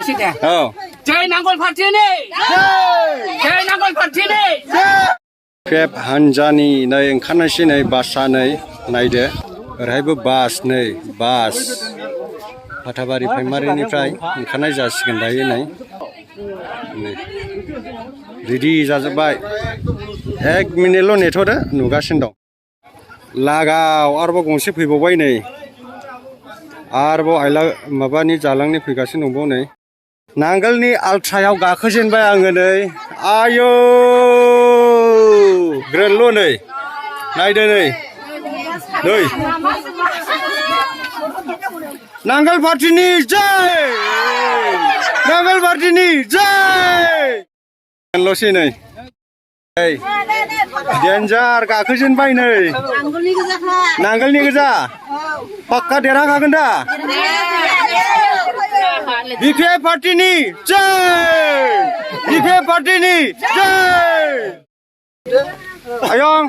जय नांगल पार्टीनि जय नांगल पार्टीनि पेप हानजानि नै ओंखारनायसै नै बासआ नै नायदो ओरैहायबो बास नै बास फाथाबारि प्राइमारिनिफ्राय ओंखारनाय जासिगोन दायो नै रेडि जाजोब्बाय 1 मिनिटल' नेथ'दो नुगासिनो दं लागाव आरोबाव गंसे फैबावबाय नै आरोबाव आइला माबानि जालांनि फैगासिनो दंबाव नै नांगोलनि आल्ट्रायाव गाखोजेनबाय आङो नै आयौ ग्रोनल' नै नायदो नै नांगोल पार्टीनि जय नांगोल पार्टीनि जय ल'सै नै डेन्जार गाखोजेनबाय नै नांगोलनि गोजा पाक्का देरहाखागोन दा बिपिएफ पार्टीनि जय बिपिएफ पार्टीनि जय आयं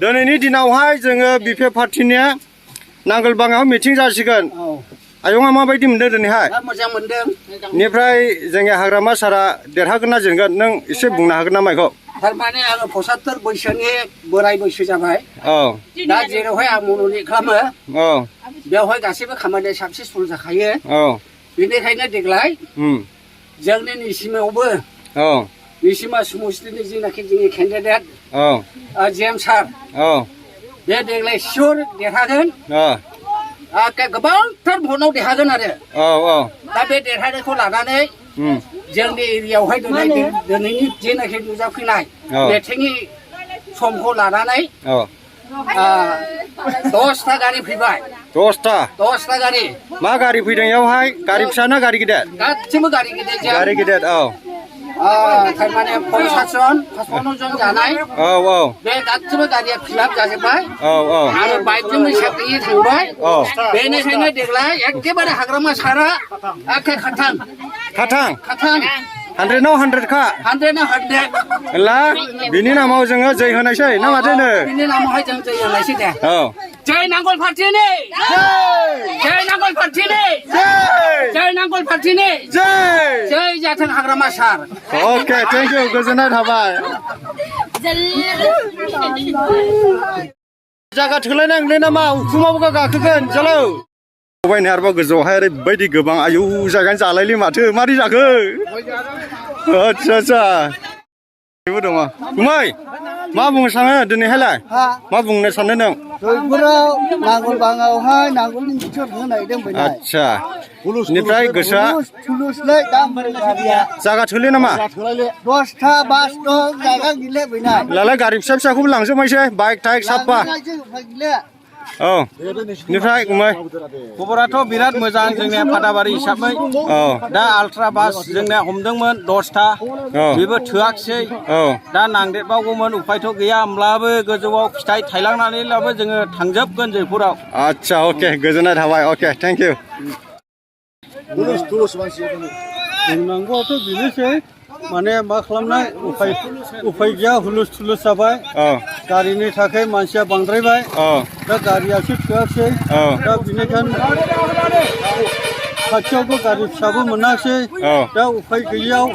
दिनैनि दिनावहाय जोङो बिपिएफ पार्टीनिया नांगोलबाङाव मिटिं जासिगोन आयंआ माबायदि मोनदों दिनैहाय मोजां मोनदों निफ्राय जोंनि हाग्रामा सारा देरहागोन ना जेनगोन नों एसे बुंनो हागोन ना माइखौ थारमाने आङो 75 बैसोनि बोराय बैसो जाबाय दा जेरावहाय आं मन'नि खालामो बेवहाय गासैबो खामानिया साक्सेसफुल जाखायो बेनिखायनो देग्लाय जोंनि निसिमायावबो निसिमा समष्टिनि जेनाखि जोंनि केन्डिडेट जेएम सार बे देग्लाय सियर देरहागोन गोबांथार भटआव देरहागोन आरो दा बे देरहानायखौ लानानै जोंनि एरियायावहाय दिनैनि जेनाखि नुजाफैनाय मेटिंनि समखौ लानानै 10टा गारि फैबाय 10टा गारि मा गारि फैदों बेयावहाय गारि फिसा ना गारि गिदिर गासिबो गारि गिदिर थारमाने 55 जन जानाय बे गासिबो गारिया फिलाप जाजोब्बाय आरो बाइकजों साब्रैयै थांबाय बेनिखायनो देग्लाय एखेबारे हाग्रामा सारा एखे खाथां 100 खा 100 ला बिनि नामाव जोङो जै होनायसै ना माथो नो बिनि नामावहाय जों जै होनायसै दे जय नांगल पार्टीनि जय नांगल पार्टीनि जय नांगल पार्टीनि जय जाथों हाग्रामा सार अके थेंक इउ गोजोननाय थाबाय जागा थोलायनांगोन नामा उखुमावबो गाखोगोन चलो बायनो आरोबाव गोजौआवहाय ओरैबायदि गोबां आयौ जायगानि जालायलै माथो मारै जाखो आच्छा बेबो दङ गुमै मा बुंनो सानो दिनैहायलाय मा बुंनो सानो नों जयपुराव नांगोलबाङावहाय नांगोलनि मिथिं होनायदों आच्छा निफ्राय गोसोआ जागा थोले नामा 10टा बास दं जायगा गैले बैनाय लालाय गारि फिसा फिसाखौबो लांजोबनायसै बाइक थाइक साफा निफ्राय गुमै खबराथ' बिराद मोजां जोंनिया फादाबारि हिसाबै दा आल्ट्रा बास जोंनिया हमदोंमोन 10टा बेबो थोआखिसै दा नांदेरबावगौमोन उपायथ' गैया होमब्लाबो गोजौआव फिथाइ थायलांनानैब्लाबो जोङो थांजोबगोन जयपुराव आच्छा अके गोजोननाय थाबाय अके थेंक इउ बुंनांगौआथ' बेनोसै माने मा खालामनाय उफाय गैया हुलुस थुलुस जाबाय गारिनि थाखाय मानसिया बांद्रायबाय दा गारियासो थोआखिसै दा बेनिखायनो खाथियावबो गारि फिसाबो मोनाखिसै दा उफाय गैयियाव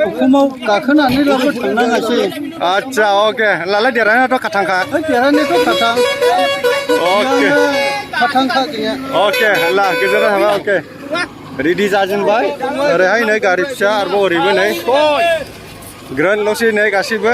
उखुमाव गाखोनानैब्लाबो थांनाङासै आच्छा अके लालाय देरहानायाथ' खाथांखा देरहानायाथ' खाथां खाथांखा गैया अके ला गोजोननाय थाबाय अके रेडि जाजेनबाय ओरैहाय नै गारि फिसा आरोबाव ओरैबो नै ग्रोनल'सै नै गासैबो